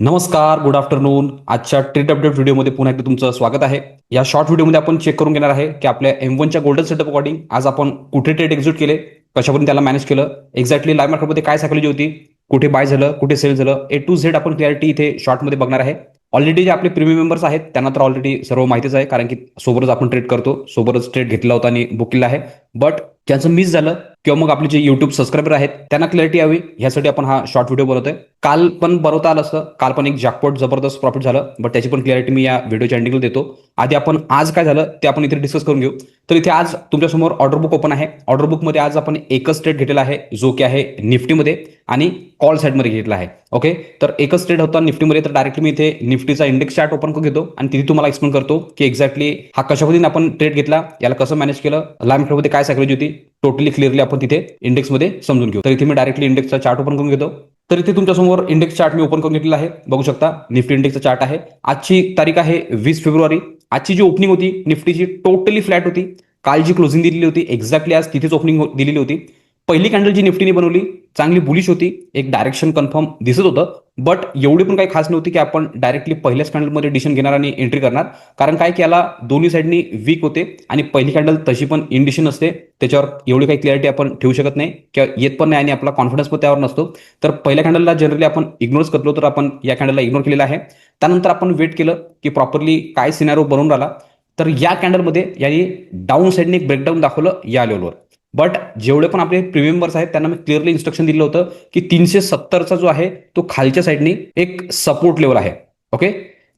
नमस्कार, good afternoon. आजच्या trade update व्हिडिओमध्ये पुन्हा एकदा तुमचं स्वागत आहे. या शॉर्ट व्हिडिओमध्ये आपण चेक करून घेणार आहे की आपल्या M1च्या गोल्डन सेटअप अकॉर्डिंग आज आपण कुठे ट्रेड एक्झिक्यूट केले, कशापर्यंत त्याला मॅनेज केलं, एक्झॅक्टली लाईव्ह मार्केटमध्ये काय सायकॉलॉजी होती, कुठे बाय झालं, कुठे सेल झालं, A to Z आपण क्लॅरिटी इथे शॉर्टमध्ये बघणार आहे. ऑलरेडी जे आपले प्रीमियम मेंबर्स आहेत त्यांना तर ऑलरेडी सर्व माहितीच आहे, कारण की सोबतच आपण ट्रेड करतो, सोबतच ट्रेड घेतला होता आणि बुक केला आहे. बट ज्यांचं मिस झालं किंवा मग आपले जे युट्यूब सबस्क्रायबर आहेत त्यांना क्लॅरिटी यावी यासाठी आपण हा शॉर्ट व्हिडिओ बनवतोय. काल पण बनवता आलं असतं, काल पण एक जॅकपॉट जबरदस्त प्रॉफिट झालं, बट त्याची पण क्लॅरिटी मी या व्हिडिओच्या एंडिंगला देतो. आधी आपण आज काय झालं ते आपण इथे डिस्कस करून घेऊ. तर इथे आज तुमच्यासमोर ऑर्डर बुक ओपन आहे. ऑर्डर बुकमध्ये आज आपण एकच ट्रेड घेतलेला आहे, जो की आहे निफ्टीमध्ये आणि कॉल साईडमध्ये घेतला आहे. ओके, तर एकच ट्रेड होता निफ्टीमध्ये. तर डायरेक्टली मी इथे निफ्टीचा इंडेक्स चार्ट ओपन करून घेतो आणि तिथे तुम्हाला एक्सप्लेन करतो की एक्झॅक्टली हा कशा पद्धतीने आपण ट्रेड घेतला, याला कसं मॅनेज केलं, लाईव्ह मार्केटमध्ये काय सायकॉलॉजी होती, टोटली क्लिअरली आपण तिथे इंडेक्समध्ये समजून घेऊ. तर इथे मी डायरेक्टली इंडेक्सचा चार्ट ओपन करून घेतो. तर इथे तुमच्यासमोर इंडेक्स चार्ट मी ओपन करून घेतलेला आहे. बघू शकता निफ्टी इंडेक्सचा चार्ट आहे. आजची तारीख आहे 20 फेब्रुवारी. आजची जी ओपनिंग होती निफ्टीची टोटली फ्लॅट होती. काल जी क्लोजिंग दिलेली होती एक्झॅक्टली आज तिथेच ओपनिंग दिलेली होती. पहिली कॅन्डल जी निफ्टीने बनवली चांगली बुलिश होती, एक डायरेक्शन कन्फर्म दिसत होतं, बट एवढी पण काही खास नव्हती की आपण डायरेक्टली पहिल्याच कॅन्डलमध्ये डिशन घेणार आणि एंट्री करणार. कारण काय की याला दोन्ही साईडनी वीक होते आणि पहिली कॅन्डल तशी पण इंडिशन असते, त्याच्यावर एवढी काही क्लॅरिटी आपण ठेवू शकत नाही किंवा येत पण नाही आणि आपला कॉन्फिडन्स पण त्यावर नसतो. तर पहिल्या कॅन्डलला जनरली आपण इग्नोरच करतो, तर आपण या कॅन्डलला इग्नोर केलेला आहे. त्यानंतर आपण वेट केलं की प्रॉपरली काय सिनॅरो बनवून राहिला. तर या कॅन्डलमध्ये याने डाऊन साईडने एक ब्रेकडाऊन दाखवलं या लेवलवर. बट जेवढे पण आपले प्रीमियम मेंबर्स आहेत त्यांना मी क्लिअरली इन्स्ट्रक्शन दिलं होतं की 370चा जो आहे तो खालच्या साईडनी एक सपोर्ट लेवल आहे. ओके,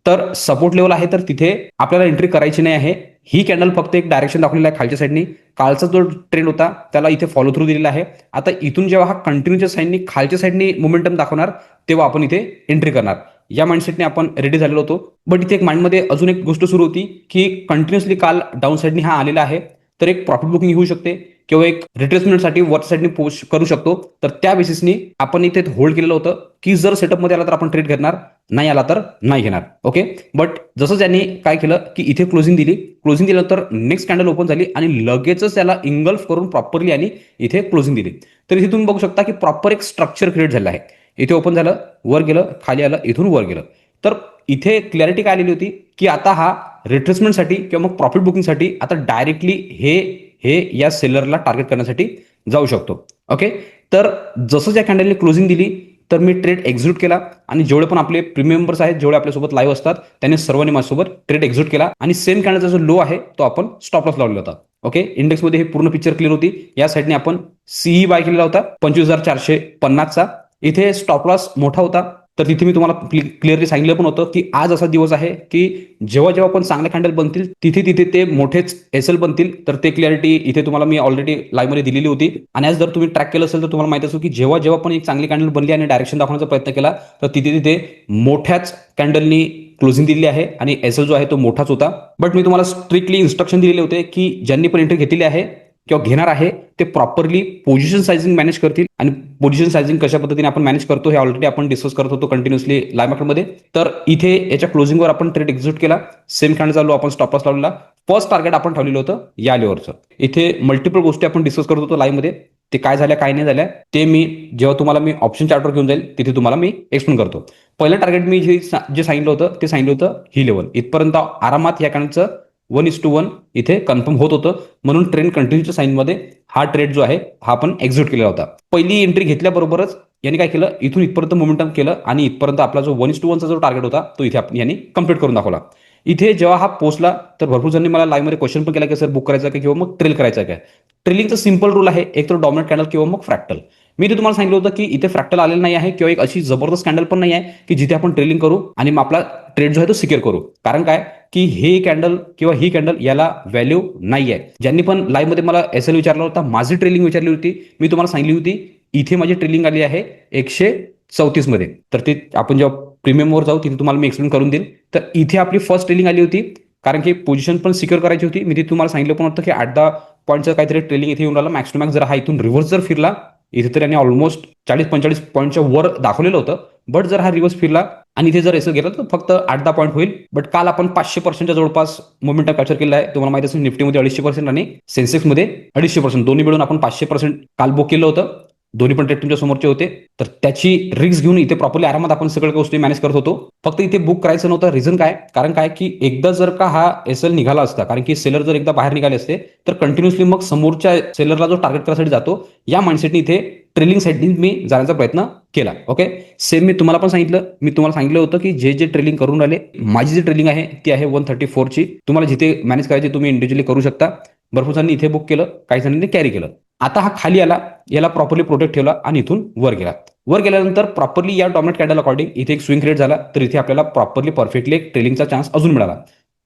तर सपोर्ट लेवल आहे तर तिथे आपल्याला एंट्री करायची नाही आहे. ही कॅन्डल फक्त एक डायरेक्शन दाखवलेला आहे खालच्या साईडनी. कालचा जो ट्रेंड होता त्याला इथे फॉलो थ्रू दिलेला आहे. आता इथून जेव्हा हा कंटिन्यूच्या साईडनी खालच्या साईडनी मोमेंटम दाखवणार तेव्हा आपण इथे एंट्री करणार. या माइंडसेटने आपण रेडी झालेलो होतो. बट इथे एक माइंडमध्ये अजून एक गोष्ट सुरू होती की कंटिन्युअसली काल डाऊन साईडनी हा आलेला आहे, तर एक प्रॉफिट बुकिंग होऊ शकते किंवा एक रिट्रेसमेंटसाठी वर साईडनी पोस्ट करू शकतो. तर त्या बेसिसनी आपण इथे होल्ड केलेलं होतं की जर सेटअपमध्ये आला तर आपण ट्रेड घेणार, नाही आला तर नाही घेणार. ओके, बट जसं त्यांनी काय केलं की इथे क्लोजिंग दिली, क्लोजिंग दिल्यानंतर नेक्स्ट कॅन्डल ओपन झाली आणि लगेचच त्याला इंगल्फ करून प्रॉपरली आणि इथे क्लोजिंग दिली. तर इथे तुम्ही बघू शकता की प्रॉपर एक स्ट्रक्चर क्रिएट झालं आहे. इथे ओपन झालं, वर गेलं, खाली आलं, इथून वर गेलं. तर इथे क्लॅरिटी काय आलेली होती की आता हा रिट्रेसमेंटसाठी किंवा मग प्रॉफिट बुकिंगसाठी आता डायरेक्टली हे हे या सेलरला टार्गेट करण्यासाठी जाऊ शकतो. ओके, तर जसं ज्या कॅन्डलने क्लोजिंग दिली तर मी ट्रेड एक्झिक्यूट केला आणि जेवढे पण आपले प्रीमियम मेंबर्स आहेत, जेवढे आपल्यासोबत लाईव्ह असतात, त्यांनी सर्वांनी माझ्यासोबत ट्रेड एक्झिक्यूट केला आणि सेम कॅन्डलचा जो लो आहे तो आपण स्टॉप लॉस लावलेला होता. ओके, इंडेक्समध्ये हे पूर्ण पिक्चर क्लिअर होती. या साईडने आपण सीई बाय केलेला होता 25,450चा. इथे स्टॉप लॉस मोठा होता, तर तिथे मी तुम्हाला क्लिअरली सांगितलं पण होतं की आज असा दिवस आहे की जेव्हा जेव्हा पण चांगले कॅन्डल बनतील तिथे तिथे ते मोठेच एसएल बनतील. तर ते क्लॅरिटी इथे तुम्हाला मी ऑलरेडी लाईव्ह मध्ये दिलेली होती. आणि आज जर तुम्ही ट्रॅक केलं असेल तर तुम्हाला माहिती असेल की जेव्हा जेव्हा पण एक चांगली कॅन्डल बनली आणि डायरेक्शन दाखवण्याचा प्रयत्न केला तर तिथे तिथे मोठ्याच कॅन्डलनी क्लोजिंग दिली आहे आणि एसएल जो आहे तो मोठाच होता. बट मी तुम्हाला स्ट्रिक्टली इन्स्ट्रक्शन दिलेले होते की ज्यांनी पण एंट्री घेतलेली आहे किंवा घेणार आहे ते प्रॉपरली पोझिशन सायझिंग मॅनेज करतील. आणि पोझिशन सायझिंग कशा पद्धतीने आपण मॅनेज करतो हे ऑलरेडी आपण डिस्कस करत होतो कंटिन्युअसली लाईव्ह मार्केटमध्ये. तर इथे याच्या क्लोजिंगवर आपण ट्रेड एक्झिक्यूट केला. सेम कॅन्डल चालू आपण स्टॉप लॉस लावलेला. फर्स्ट टार्गेट आपण ठेवलेलं होतं या लेवलचं. इथे मल्टिपल गोष्टी आपण डिस्कस करत होतो लाईव्ह मध्ये, ते काय झाल्या काय नाही झाल्या ते मी जेव्हा तुम्हाला मी ऑप्शन चार्टवर घेऊन जाईल तिथे तुम्हाला मी एक्सप्लेन करतो. पहिलं टार्गेट मी जे सांगितलं होतं ते सांगितलं होतं ही लेवल. इथपर्यंत आरामात या कॅन्डलचं 1:1 इथे कन्फर्म होत होतं, म्हणून ट्रेंड कंटिन्यूच्या साईनमध्ये हा ट्रेड जो आहे हा आपण एक्झिक्यूट केलेला होता. पहिली एंट्री घेतल्याबरोबरच यांनी काय केलं, इथून इथपर्यंत मोमेंटम केलं आणि इथपर्यंत आपला जो 1:1 चा जो टार्गेट होता तो इथे आपण यांनी कम्प्लीट करून दाखवला. इथे जेव्हा हा पोहोचला तर भरपूर जणांनी मला लाईव्हमध्ये क्वेश्चन पण केला की सर बुक करायचा का किंवा मग ट्रेल करायचा काय. ट्रेलिंगचा सिंपल रूल आहे, एक तर डॉमिनंट कॅन्डल किंवा मग फ्रॅक्टल. मी तुम्हाला सांगितलं होतं की इथे फ्रॅक्टल आलेलं नाही आहे किंवा एक अशी जबरदस्त कॅन्डल पण नाही आहे की जिथे आपण ट्रेलिंग करू आणि मग आपला ट्रेड जो आहे तो सिक्युअर करू. कारण काय की हे कॅन्डल किंवा ही कॅन्डल याला व्हॅल्यू नाही आहे. ज्यांनी पण लाईव्ह मध्ये मला एसएल विचारला होता, माझी ट्रेलिंग विचारली होती, मी तुम्हाला सांगितली होती इथे माझी ट्रेलिंग आली आहे 134 मध्ये. तर ते आपण जेव्हा प्रीमियमवर जाऊ तिथे तुम्हाला मी एक्सप्लेन करून देईल. तर इथे आपली फर्स्ट ट्रेलिंग आली होती कारण की पोझिशन पण सिक्युअर करायची होती. मी तिथे तुम्हाला सांगितलं पण होतं की 8-10 पॉईंटचं काहीतरी ट्रेलिंग इथे येऊन राहिला. मॅक्स टू मॅक्स जर हा इथून रिव्हर्स जर फिरला इथे तर यांनी ऑलमोस्ट 40-45 पॉईंटच्या वर दाखवलेलं होतं. बट जर हा रिव्हर्स फिरला आणि इथे जर एसएल गेला तर फक्त 8-10 पॉईंट होईल. बट काल आपण 500%च्या जवळपास मोमेंटम कॅप्चर केला आहे. तुम्हाला माहिती असेल निफ्टीमध्ये 250% आणि सेन्सेक्समध्ये 250%, दोन्ही मिळून आपण 500% काल बुक केलं होतं. दोन्ही पण ट्रेड तुमच्या समोरचे होते. तर त्याची रिस्क घेऊन इथे प्रॉपरली आरामात आपण सगळ्या गोष्टी मॅनेज करत होतो. फक्त इथे बुक करायचं नव्हतं. रिझन काय, कारण काय की एकदा जर का हा एसएल निघाला असता, कारण की सेलर जर एकदा बाहेर निघाले असते तर कंटिन्युअसली मग समोरच्या सेलरला जो टार्गेट करायसाठी जातो, या माइंडसेटने इथे ट्रेलिंग साईडनी मी जाण्याचा प्रयत्न केला. ओके, सेम मी तुम्हाला सांगितलं होतं की जे ट्रेलिंग करून राहिले, माझी जी ट्रेलिंग आहे ती आहे 134ची. तुम्हाला जिथे मॅनेज करायची तुम्ही इंडिव्हिज्युअली करू शकता. भरपूर जणांनी इथे बुक केलं, काही जणांनी कॅरी केलं. आता हा खाली आला, याला प्रॉपरली प्रोटेक्ट ठेवला आणि इथून वर गेला. वर गेल्यानंतर प्रॉपरली या डॉमिनेट कॅन्डल अकॉर्डिंग इथे एक स्विंग क्रिएट झाला, तर इथे आपल्याला प्रॉपरली परफेक्टली एक ट्रेलिंगचा चान्स अजून मिळाला.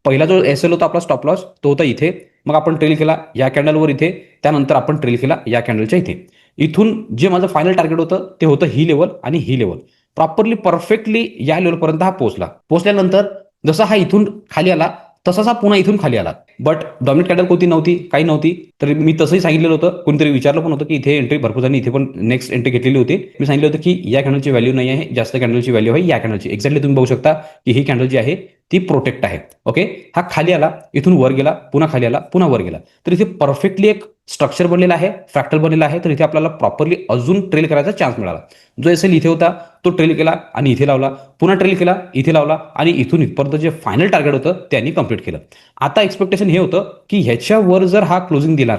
पहिला जो एसएल होता आपला स्टॉप लॉस तो होता इथे, मग आपण ट्रेल केला या कॅन्डलवर इथे, त्यानंतर आपण ट्रेल केला या कॅन्डलच्या इथे. इथून जे माझं फायनल टार्गेट होतं ते होतं ही लेवल आणि ही लेवल. प्रॉपरली परफेक्टली या लेवलपर्यंत हा पोहोचल्यानंतर जसा हा इथून खाली आला तसाच हा पुन्हा इथून खाली आला. बट डॉमिनेट कॅन्डल कोणती नव्हती, काही नव्हती. तर मी तसंही सांगितलेलं होतं, कोणीतरी विचारलं पण होतं की इथे एंट्री, भरपूर जणांनी इथे पण नेक्स्ट एंट्री घेतलेली होती. मी सांगितलं होतं की या कॅन्डलची व्हॅल्यू नाही आहे, जास्त कॅन्डलची व्हॅल्यू आहे या कॅन्डलची. एक्झॅक्टली तुम्ही बघू शकता की ही कॅन्डल जी आहे ती प्रोटेक्ट आहे. ओके, हा खाली आला, इथून वर गेला, पुन्हा खाली आला, पुन्हा वर गेला. तर इथे परफेक्टली एक स्ट्रक्चर बनलेला आहे, फ्रॅक्टल बनलेला आहे. तर इथे आपल्याला प्रॉपरली अजून ट्रेल करायचा चान्स मिळाला. जो एसएल इथे होता तो ट्रेल केला आणि इथे लावला, पुन्हा ट्रेल केला, इथे लावला आणि इथून इथपर्यंत जे फायनल टार्गेट होतं त्यांनी कंप्लीट केलं. आता एक्सपेक्टेशन हे होतं की ह्याच्यावर जर हा क्लोजिंग दिला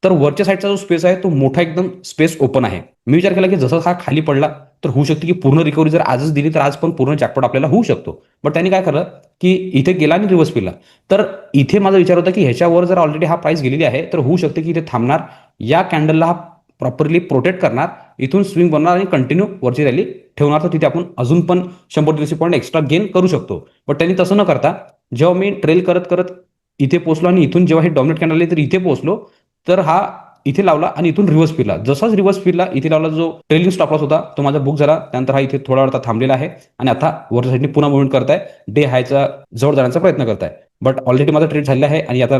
तर वरच्या साईडचा जो स्पेस आहे तो मोठा एकदम स्पेस ओपन आहे. मी विचार केला की जसं हा खाली पडला तर होऊ शकते की पूर्ण रिकव्हरी जर आजच दिली तर आज पण पूर्ण जॅकपॉट आपल्याला होऊ शकतो. बट त्यांनी काय केलं की इथे गेला आणि रिव्हर्स फिरला. तर इथे माझा विचार होता की ह्याच्यावर जर ऑलरेडी हा प्राइस गेलेली आहे तर होऊ शकते की इथे थांबणार, या कॅन्डलला हा प्रॉपरली प्रोटेक्ट करणार, इथून स्विंग बनणार आणि कंटिन्यू वरची रॅली ठेवणार. तर तिथे आपण अजून पण 100-150 पॉईंट एक्स्ट्रा गेन करू शकतो. बट त्यांनी तसं न करता जेव्हा मी ट्रेल करत करत इथे पोहोचलो आणि इथून जेव्हा हे डॉमिनेट कॅन्डल आले तर इथे पोहोचलो, तर हा इथे लावला आणि इथून रिव्हर्स फिरला. जसाच रिव्हर्स फिरला इथे लावला, जो ट्रेलिंग स्टॉप लॉस होता तो माझा बुक झाला. त्यानंतर हा इथे थोडा वेळ थांबलेला आहे आणि आता वरच्या साईडने पुन्हा मुव्हमेंट करताय, डे हायचा जवळ जाण्याचा प्रयत्न करताय. बट ऑलरेडी माझा ट्रेड झालेला आहे आणि आता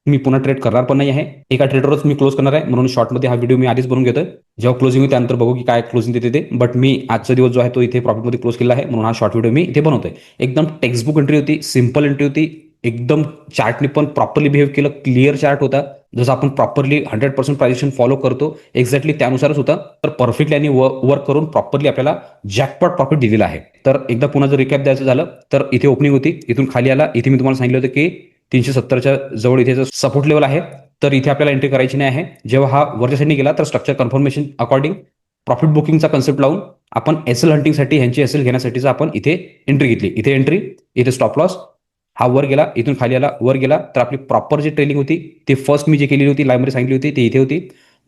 मी पुन्हा ट्रेड करणार पण नाही आहे. एका ट्रेडरच मी क्लोज करणार आहे, म्हणून शॉर्टमध्ये हा व्हिडिओ मी आधीच बनवून घेतोय. जेव्हा क्लोजिंग होईल त्यानंतर बघू की काय क्लोजिंग देते ते. बट मी आजचा दिवस जो आहे तो इथे प्रॉफिटमध्ये क्लोज केला आहे, म्हणून हा शॉर्ट व्हिडिओ मी इथे बनवतोय. एकदम टेक्स्टबुक एंट्री होती, सिंपल एंट्री होती. एकदम चार्टने पण प्रॉपरली बिहेव केलं, क्लिअर चार्ट होता. जसं आपण प्रॉपरली 100% प्रायझेशन फॉलो करतो एक्झॅक्टली त्यानुसारच होता. तर परफेक्टली आणि वर्क करून प्रॉपरली आपल्याला जॅकपॉट प्रॉफिट दिलेला आहे. तर एकदा पुन्हा जर रिकॅप द्यायचं झालं तर इथे ओपनिंग होती, इथून खाली आला. इथे मी तुम्हाला सांगितलं होतं की 370च्या जवळ इथे सपोर्ट लेवल आहे, तर इथे आपल्याला एंट्री करायची नाही आहे. जेव्हा हा वरच्या साईडने गेला तर स्ट्रक्चर कन्फर्मेशन अकॉर्डिंग प्रॉफिट बुकिंगचा कन्सेप्ट लावून आपण एसएल हंटिंगसाठी ह्यांची एसएल घेण्यासाठीचा आपण इथे एंट्री घेतली. इथे एंट्री, इथे स्टॉप लॉस. हा वर गेला, इथून खाली आला, वर गेला. तर आपली प्रॉपर जी ट्रेलिंग होती ती फर्स्ट मी जे केलेली होती, लाईव्हमध्ये सांगितली होती ती इथे होती,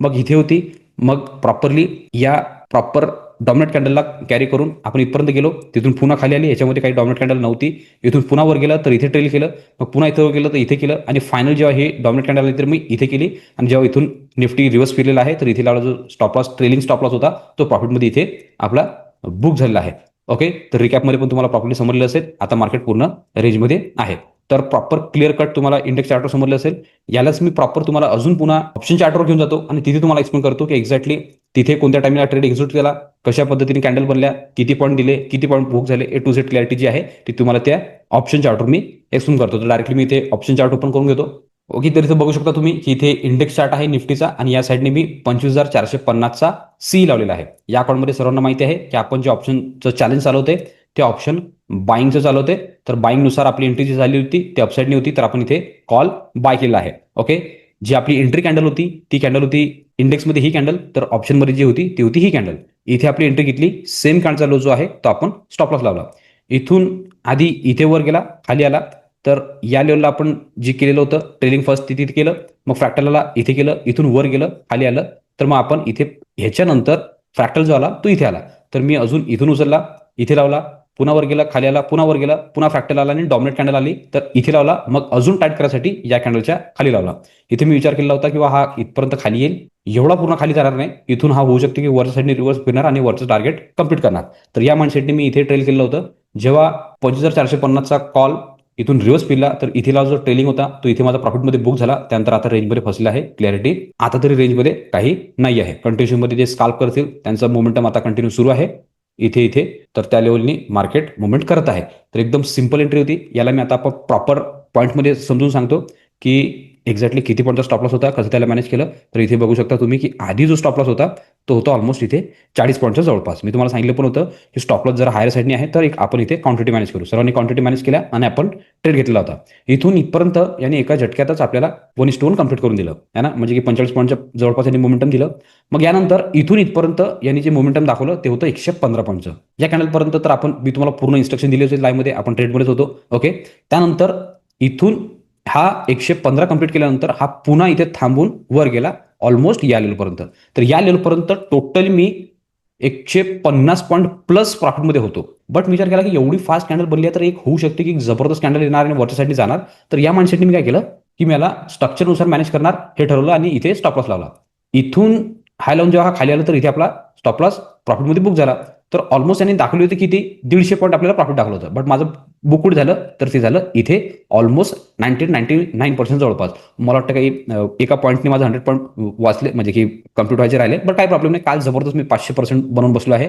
मग इथे होती, मग प्रॉपरली या प्रॉपर डॉमिनेट कॅन्डलला कॅरी करून आपण इथपर्यंत गेलो. तिथून पुन्हा खाली आली, याच्यामध्ये काही डॉमिनेट कॅन्डल नव्हती. इथून पुन्हा वर गेलं तर इथे ट्रेल केलं, मग पुन्हा इथे वर गेलं तर इथे केलं आणि फायनल जेव्हा हे डॉमिनेट कॅन्डल आली तर मी इथे केली. आणि जेव्हा इथून निफ्टी रिव्हर्स फिरलेला आहे तर इथे लावला जो stop loss, trailing stop loss होता तो प्रॉफिटमध्ये इथे आपला बुक झालेला आहे. ओके, तर रिकॅपमध्ये पण तुम्हाला प्रॉपर्ली समजलं असेल. आता मार्केट पूर्ण रेंजमध्ये आहे. तर प्रॉपर क्लिअर कट तुम्हाला इंडेक्स चार्टवर समजलं असेल. यालाच मी प्रॉपर तुम्हाला अजून पुन्हा ऑप्शन चार्टवर घेऊन जातो आणि तिथे तुम्हाला एक्सप्लेन करतो की एक्झॅक्टली तिथे कोणत्या टाइमला ट्रेड एक्झिक्यूट केला, कशा पद्धतीने कॅन्डल बनल्या, किती पॉईंट दिले, किती पॉईंट बुक झाले, ए टू झेड क्लॅरिटी जी आहे ती तुम्हाला त्या ऑप्शन चार्टवर मी एक्सप्लेन करतो. तर डायरेक्टली मी इथे ऑप्शन चार्ट ओपन करून घेतो. ओके, तर इथे बघू शकता तुम्ही की इथे इंडेक्स चार्ट आहे निफ्टीचा आणि या साईडने मी 25,450चा सी लावलेला आहे. या अकाउंटमध्ये सर्वांना माहिती आहे की आपण जे ऑप्शनचं चॅलेंज चालवते ते ऑप्शन बाईंगचं चालवते. तर बाईंगनुसार आपली एंट्री जी झाली होती ती अपसाईडनी होती, तर आपण इथे कॉल बाय केला आहे. ओके, जी आपली एंट्री कॅन्डल होती ती कॅन्डल होती इंडेक्समध्ये ही कॅन्डल, तर ऑप्शनमध्ये जी होती ती होती ही कॅन्डल. इथे आपली एंट्री घेतली, सेम कॅन्डलचा लो जो आहे तो आपण स्टॉप लॉस लावला. इथून आधी इथे वर गेला, खाली आला, तर या लेवलला आपण जे केलेलं होतं ट्रेलिंग फर्स्ट तिथे केलं, मग फ्रॅक्टलला इथे केलं, इथून वर गेलं, खाली आलं. तर मग आपण इथे ह्याच्यानंतर फ्रॅक्टल जो आला तो इथे आला, तर मी अजून इथून उचलला, इथे लावला, पुन्हा वर गेला, खाली आला, पुन्हा वर गेला, पुन्हा फ्रॅक्टल आला आणि डॉमिनेट कॅन्डल आली तर इथे लावला, मग अजून टाईट करायसाठी या कॅन्डलच्या खाली लावला. इथे मी विचार केला होता की हा इथपर्यंत खाली येईल, एवढा पूर्ण खाली जाणार नाही, इथून हा होऊ शकते की वरच्या साईडने रिव्हर्स फिरणार आणि वरचं टार्गेट कंप्लीट करणार. तर या माइंडसेटने मी इथे ट्रेल केलं होतं. जेव्हा 25,450चा कॉल इथून रिव्हर्स फिरला तर इथेला जो ट्रेलिंग होता तो इथे माझा प्रॉफिटमध्ये बुक झाला. त्यानंतर आता रेंजमध्ये फसला आहे, क्लॅरिटी आता तरी रेंजमध्ये काही नाही आहे. कंटिन्यूमध्ये जे स्काल्प करतील त्यांचा मोमेंटम आता कंटिन्यू सुरू आहे इथे इथे, तर त्या लेवलनी मार्केट मुवमेंट करत आहे. तर एकदम सिंपल एंट्री होती. याला मी आता प्रॉपर पॉईंटमध्ये समजून सांगतो की एक्झॅक्टली किती पॉईंटचा स्टॉप लॉस होता, कसं त्याला मॅनेज केलं, तर इथे बघू शकता तुम्ही की आधी जो स्टॉप लॉस होता तो होता ऑलमोस्ट इथे 40 पॉईंटच्या जवळपास. मी तुम्हाला सांगितलं पण होतं की स्टॉप लॉस जर हायर साईडने आहे तर एक आपण इथे क्वांटिटी मॅनेज करू. सर्वांनी क्वांटिटी मॅनेज केल्या आणि आपण ट्रेड घेतला होता. इथून इथपर्यंत यांनी एका झटक्यातच आपल्याला 1:1 कंप्लीट करून दिलं आहे ना, म्हणजे की 45 पॉईंटच्या जवळपास यांनी मोमेंटम दिलं. मग यानंतर इथून इथपर्यंत यांनी जे मोमेंटम दाखवलं ते होतं 115 पॉईंटचं. या कॅनलपर्यंत तर मी तुम्हाला पूर्ण इन्स्ट्रक्शन दिले होते लाईव्हमध्ये, आपण ट्रेडमध्येच होतो. ओके, त्यानंतर इथून हा 115 कंप्लीट केल्यानंतर हा पुन्हा इथे थांबून वर गेला ऑलमोस्ट या लेवलपर्यंत. तर या लेवलपर्यंत टोटल मी 150 पॉईंट प्लस प्रॉफिटमध्ये होतो. बट विचार केला की एवढी फास्ट कॅन्डल बनली आहे तर एक होऊ शकते की जबरदस्त कॅन्डल येणार आणि वरच्या साईडने जाणार. तर या माइंडसेटने मी काय केलं की मला स्ट्रक्चरनुसार मॅनेज करणार हे ठरवलं आणि इथे स्टॉप लॉस लावला. इथून हाय लावून जेव्हा हा खाली आला तर इथे आपला स्टॉप लॉस प्रॉफिटमध्ये बुक झाला. तर ऑलमोस्ट यांनी दाखवली होती की ते 150 पॉईंट आपल्याला प्रॉफिट दाखवलं होतं. बट माझं बुक कुठे झालं तर ते झालं इथे ऑलमोस्ट 99% जवळपास. मला वाटतं काही एका पॉईंटने माझं 100 पॉईंट वाचले, म्हणजे की कम्प्लीट व्हायचे राहिले. बट काही प्रॉब्लेम नाही, काल जबरदस्त मी 500% बनवून बसलो आहे.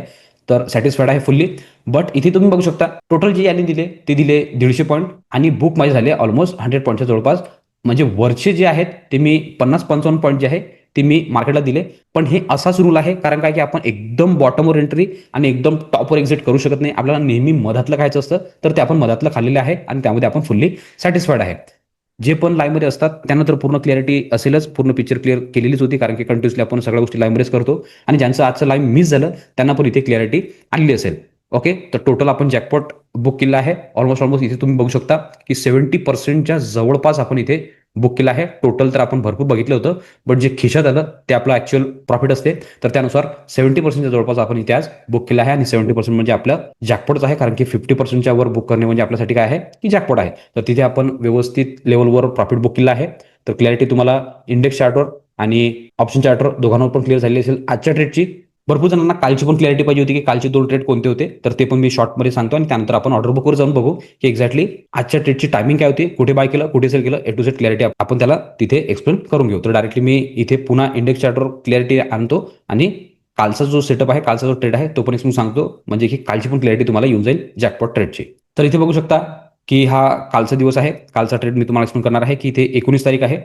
तर सॅटिस्फाईड आहे फुल्ली. बट इथे तुम्ही बघू शकता टोटल जे यांनी दिले ते दिले 150 पॉईंट आणि बुक माझे झाले ऑलमोस्ट 100 पॉईंटच्या जवळपास. म्हणजे वरचे जे आहेत ते मी 50-55 पॉईंट जे आहे ते मी मार्केटला दिले. पण हे असाच रूल आहे, कारण काय की आपण एकदम बॉटमवर एंट्री आणि एकदम टॉपवर एक्झिट करू शकत नाही. आपल्याला नेहमी मधातलं खायचं असतं, तर ते आपण मधातलं खाल्लेलं आहे आणि त्यामध्ये आपण फुल्ली सॅटिस्फाईड आहे. जे पण लाईव्हमध्ये असतात त्यांना तर पूर्ण क्लॅरिटी असेलच, पूर्ण पिक्चर क्लिअर केलेलीच होती, कारण की कंटिन्युअसली आपण सगळ्या गोष्टी लाईव्हमध्येच करतो. आणि ज्यांचं आजचं लाईव्ह मिस झालं त्यांना पण इथे क्लॅरिटी आलेली असेल. ओके, तर टोटल आपण जॅकपॉट बुक केला आहे ऑलमोस्ट इथे तुम्ही बघू शकता की 70%च्या जवळपास आपण इथे बुक केलं आहे. टोटल तर आपण भरपूर बघितलं होतं, बट जे खिशात आलं ते आपलं ऍक्च्युअल प्रॉफिट असते. तर त्यानुसार 70%च्या जवळपास आपण इथे आज बुक केलं आहे आणि 70% म्हणजे आपलं जॅकपॉटच आहे, कारण की 50%च्या वर बुक करणे म्हणजे आपल्यासाठी काय आहे की जॅकपॉट आहे. तर तिथे आपण व्यवस्थित लेवलवर प्रॉफिट बुक केलं आहे. तर क्लॅरिटी तुम्हाला इंडेक्स चार्टवर आणि ऑप्शन चार्टवर दोघांवर पण क्लिअर झाली असेल आजच्या ट्रेडची. भरपूर जणांना कालची पण क्लॅरिटी पाहिजे होती की कालचे 2 ट्रेड कोणते होते, तर ते पण मी शॉर्टमध्ये सांगतो आणि त्यानंतर आपण ऑर्डर बुकवर जाऊन बघू की एक्झॅक्टली आजच्या ट्रेडची टायमिंग काय होती, कुठे बाय केलं, कुठे सेल केलं, ए टू झेड क्लॅरिटी आपण त्याला तिथे एक्सप्लेन करून घेऊ. तर डायरेक्टली मी इथे पुन्हा इंडेक्स चार्टवर क्लॅरिटी आणतो आणि कालचा जो सेटअप आहे, कालचा जो ट्रेड आहे तो पण मी सांगतो, म्हणजे की कालची पण क्लॅरिटी तुम्हाला येऊन जाईल जॅकपॉट ट्रेडची. तर इथे बघू शकता की हा कालचा दिवस आहे. कालचा ट्रेड मी तुम्हाला एक्सप्लेन करणार आहे की इथे 19 तारीख आहे.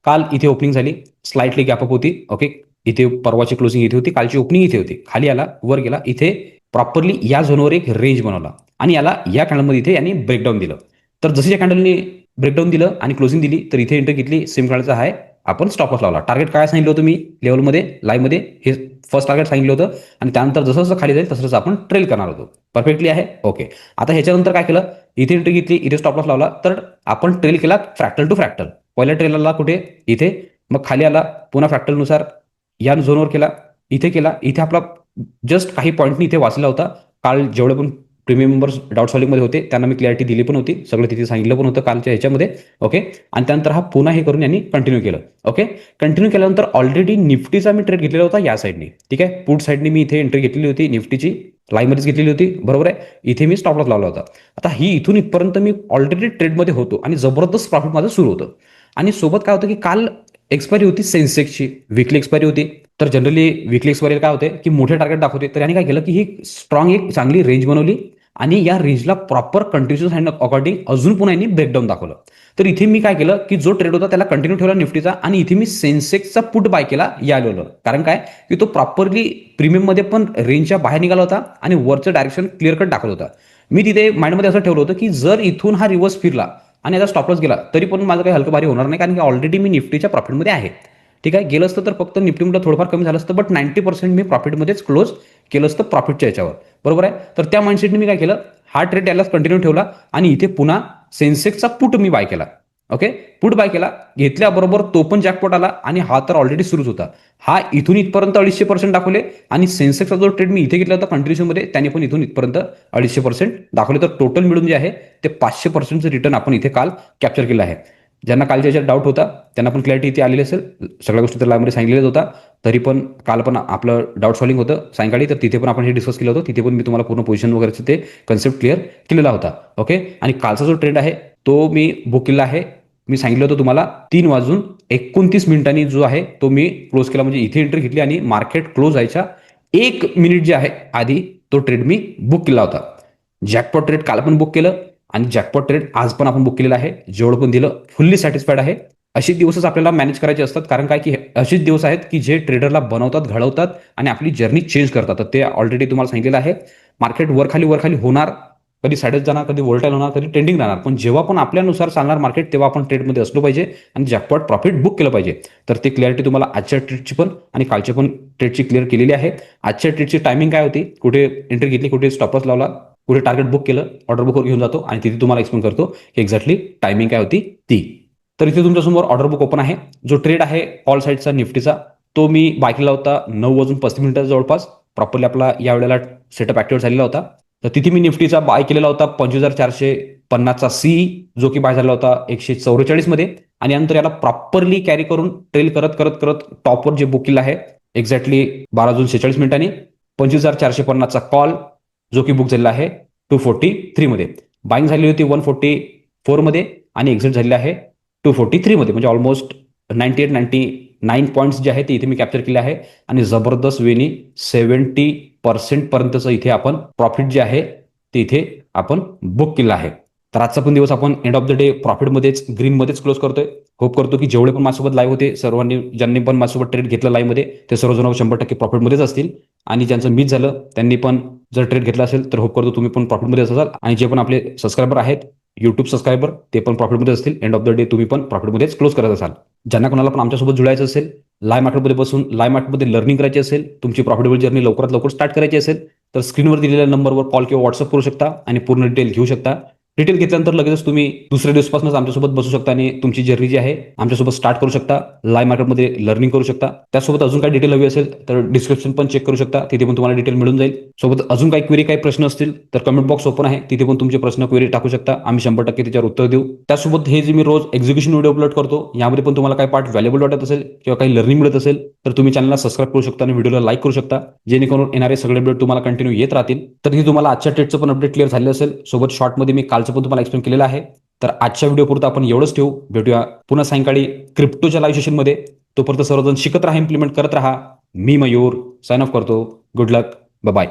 काल इथे ओपनिंग झाली, स्लाइटली गॅपअप होती. ओके, इथे परवाची क्लोजिंग इथे होती, कालची ओपनिंग इथे होती, खाली आला वर गेला, इथे प्रॉपरली या झोनवर एक रेंज बनवला आणि याला या कॅन्डलमध्ये इथे यांनी ब्रेकडाऊन दिलं. तर जसं या कॅन्डलने ब्रेकडाऊन दिलं आणि क्लोजिंग दिली तर इथे एंट्री घेतली, सेम कॅन्डलचा हाय आपण स्टॉप लॉस लावला. टार्गेट काय सांगितलं होतं मी लेवलमध्ये लाईव्हमध्ये, हे फर्स्ट टार्गेट सांगितलं होतं आणि त्यानंतर जसं जसं खाली जाईल तसं तसं आपण ट्रेल करणार होतो. परफेक्टली आहे. ओके, आता ह्याच्यानंतर काय केलं, इथे एंट्री घेतली, इथे स्टॉप लॉस लावला, तर आपण ट्रेल केला फ्रॅक्टल टू फ्रॅक्टल. पहिल्या ट्रेलला कुठे इथे, मग खाली आला, पुन्हा फ्रॅक्टलनुसार या झोनवर केला, इथे केला, इथे आपला जस्ट काही पॉईंटनी इथे वाचला होता. काल जेवढे पण प्रीमियम मेंबर्स डाऊट सॉल्विंगमध्ये होते त्यांना मी क्लॅरिटी दिली पण होती, सगळं तिथे सांगितलं पण होतं कालच्या ह्याच्यामध्ये. ओके, आणि त्यानंतर हा पुन्हा हे करून यांनी कंटिन्यू केलं. ओके, कंटिन्यू केल्यानंतर ऑलरेडी निफ्टीचा मी ट्रेड घेतलेला होता या साईडने. ठीक आहे, पुट साईडने मी इथे एंट्री घेतलेली होती, निफ्टीची लाईव्हमध्येच घेतलेली होती, बरोबर आहे. इथे मी स्टॉप लॉस लावला होता. आता ही इथून इथपर्यंत मी ऑलरेडी ट्रेडमध्ये होतो आणि जबरदस्त प्रॉफिट माझं सुरू होतं. आणि सोबत काय होतं की काल एक्सपायरी होती सेन्सेक्सची, विकली एक्सपायरी होती. तर जनरली विकली एक्सपायरी काय होते की मोठे टार्गेट दाखवते. तर यांनी काय केलं की ही स्ट्रॉंग एक चांगली रेंज बनवली आणि या रेंजला प्रॉपर कंटिन्युअस हँड अकॉर्डिंग अजून पुन्हा यांनी ब्रेकडाऊन दाखवलं. तर इथे मी काय केलं की जो ट्रेड होता त्याला कंटिन्यू ठेवला निफ्टीचा आणि इथे मी सेन्सेक्सचा पुट बाय केला या लेवलवर. कारण काय की तो प्रॉपरली प्रीमियममध्ये पण रेंजच्या बाहेर निघाला होता आणि वरचं डायरेक्शन क्लिअर कट दाखवत होता. मी तिथे माइंडमध्ये असं ठेवलं होतं की जर इथून हा रिव्हर्स फिरला आणि याचा स्टॉप लॉस गेला तरी पण माझं काही हलकं भारी होणार नाही, कारण की ऑलरेडी मी निफ्टीच्या प्रॉफिटमध्ये आहे. ठीक आहे, गेलं असतं तर फक्त निफ्टीमध्ये थोडंफार कमी झालं असतं, बट 90% मी प्रॉफिटमध्येच क्लोज केलं असतं प्रॉफिटच्या याच्यावर, बरोबर आहे. तर त्या माइंडसेटने मी काय केलं, हा ट्रेड यालाच कंटिन्यू ठेवला आणि इथे पुन्हा सेन्सेक्सचा पुट मी बाय केला. ओके, पुट बाय केला, घेतल्याबरोबर तो पण जॅकपॉट आला आणि हा तर ऑलरेडी सुरूच होता. हा इथून इथपर्यंत 250% दाखवले आणि सेन्सेक्सचा जो ट्रेड मी इथे घेतला होता कंटिन्यूशनमध्ये त्याने पण इथून इथपर्यंत 250% दाखवले. तर टोटल मिळून जे आहे ते 500%चं रिटर्न आपण इथे काल कॅप्चर केलं आहे. ज्यांना कालच्या याच्यात डाऊट होता त्यांना पण क्लॅरिटी इथे आलेली असेल, सगळ्या गोष्टी तर लाईव्हमध्ये सांगितलेलं होता. तरी पण काल पण आपलं डाऊट सॉल्विंग होतं सायंकाळी, तर तिथे पण आपण हे डिस्कस केलं होतं, तिथे पण मी तुम्हाला पूर्ण पोझिशन वगैरेचं ते कन्सेप्ट क्लिअर केलेला होता. ओके, आणि कालचा जो ट्रेंड आहे तो मी बुक केला आहे. मी सांगितलं होतं तुम्हाला 3:29 जो आहे तो मी क्लोज केला, म्हणजे इथे एंट्री घेतली आणि मार्केट क्लोज व्हायच्या 1 मिनिट जे आहे आधी तो ट्रेड मी बुक केला होता. जॅकपॉट ट्रेड काल पण बुक केलं आणि जॅकपॉट ट्रेड आज पण आपण बुक केलेला आहे. जेवढं पण दिलं फुल्ली सॅटिस्फाईड आहे. असे दिवसच आपल्याला मॅनेज करायचे असतात, कारण काय की असेच दिवस आहेत की जे ट्रेडरला बनवतात, घडवतात आणि आपली जर्नी चेंज करतात. तर ते ऑलरेडी तुम्हाला सांगितलेलं आहे. मार्केट वर खाली होणार, कधी साडेच जाणार, कधी वोल्टाईल होणार, कधी ट्रेंडिंग राहणार. पण जेव्हा पण आपल्यानुसार चालणार मार्केट, तेव्हा आपण ट्रेडमध्ये असलो पाहिजे आणि जॅकपॉट प्रॉफिट बुक केलं पाहिजे. तर ती क्लॅरिटी तुम्हाला आजच्या ट्रेडची पण आणि कालच्या पण ट्रेडची क्लिअर केलेली आहे. आजच्या ट्रेडची टायमिंग काय होती, कुठे एंट्री घेतली, कुठे स्टॉप लॉस लावला, कुठे टार्गेट बुक केलं, ऑर्डर बुकवर घेऊन जातो आणि तिथे तुम्हाला एक्सप्लेन करतो की एक्झॅक्टली टायमिंग काय होती ती. तर इथे तुमच्यासमोर ऑर्डर बुक ओपन आहे. जो ट्रेड आहे कॉल साईडचा निफ्टीचा, तो मी बाय केला होता 9:35 जवळपास. प्रॉपरली आपला या वेळेला सेटअप ऍक्टिव्ह झालेला होता. तर तिथे मी निफ्टीचा बाय केलेला होता 25,450चा सी, जो की बाय झाला होता 144 मध्ये. आणि नंतर याला प्रॉपरली कॅरी करून ट्रेल करत करत करत टॉपवर जे बुक केलं आहे एक्झॅक्टली 12 वाजून 46 25,450चा कॉल, जो की बुक झालेला आहे 243 मध्ये. बाईंग झाली होती 144 मध्ये आणि एक्झिट झालेला आहे 243 मध्ये. म्हणजे ऑलमोस्ट 98-99 पॉईंट्स जे आहेत ते इथे मी कॅप्चर केले आहे आणि जबरदस्त वेनी 70% पर्यंतचं इथे आपण प्रॉफिट जे आहे ते इथे आपण बुक केलं आहे. तर आजचा पण दिवस आपण एंड ऑफ द डे प्रॉफिटमध्येच, ग्रीनमध्येच क्लोज करतोय. होप करतो की जेवढे पण माझ्यासोबत लाईव्ह होते, सर्वांनी ज्यांनी पण माझ्यासोबत ट्रेड घेतलं लाईव्हमध्ये, ते सर्वजण 100% प्रॉफिटमध्येच असतील. आणि ज्यांचं मिस झालं त्यांनी पण जर ट्रेड घेतला असेल तर होप करतो तुम्ही पण प्रॉफिटमध्ये असाल. आणि जे पण आपले सबस्क्रायबर आहेत, युट्यूब सबस्क्रायबर, ते पण प्रॉफिटमध्ये असतील. एंड ऑफ द डे तुम्ही पण प्रॉफिटमध्येच क्लोज करत असाल. ज्यांना कोणाला पण आमच्यासोबत जुळायचं असेल, लाईव्ह मार्केटमध्ये बसून लाईव्ह मार्केटमध्ये लर्निंग करायची असेल, तुमची प्रॉफिटेबल जर्नी लवकरात लवकर स्टार्ट करायची असेल, तर स्क्रीनवर दिलेल्या नंबरवर कॉल किंवा व्हॉट्सअप करू शकता आणि पूर्ण डिटेल घेऊ शकता. डिटेल घेतल्यानंतर लगेच तुम्ही दुसऱ्या दिवसापासूनच आमच्यासोबत बसू शकता आणि तुमची जर्नी जी आहे आमच्यासोबत स्टार्ट करू शकता. लाईव्ह मार्केटमध्ये लर्निंग करू शकता. त्यासोबत अजून काही डिटेल हवी असेल तर डिस्क्रिप्शन पण चेक करू शकता, तिथे पण तुम्हाला डिटेल मिळून जाईल. सोबत अजून काही क्वेरी, काही प्रश्न असतील तर कमेंट बॉक्स ओपन आहे, तिथे पण तुमचे प्रश्न, क्वेरी टाकू शकता. आम्ही 100% त्याच्यावर उत्तर देऊ. त्यासोबत हे जे मी रोज एक्झिक्युशन व्हिडिओ अपलोड करतो, यामध्ये पण तुम्हाला काही पार्ट व्हॅल्युएबल वाटत असेल किंवा काही लर्निंग मिळत असेल तर तुम्ही चॅनलला सबस्क्राईब करू शकता आणि व्हिडिओला लाईक करू शकता, जेणेकरून येणारे सगळे अपडेट तुम्हाला कंटिन्यू येत राहतील. तर हे तुम्हाला आजच्या ट्रेडचं पण अपडेट क्लिअर झालं असेल. सोबत शॉर्टमध्ये मी कालचं पण तुम्हाला एक्सप्लेन केलेलं आहे. तर आजच्या व्हिडिओ पुरतं आपण एवढंच ठेवू. भेटूया पुन्हा सायंकाळी क्रिप्टोच्या लाईव्ह सेशनमध्ये. तोपर्यंत सर्वजण शिकत राहा, इम्प्लिमेंट करत राहा. मी मयूर साइन ऑफ करतो. गुड लक, बाय.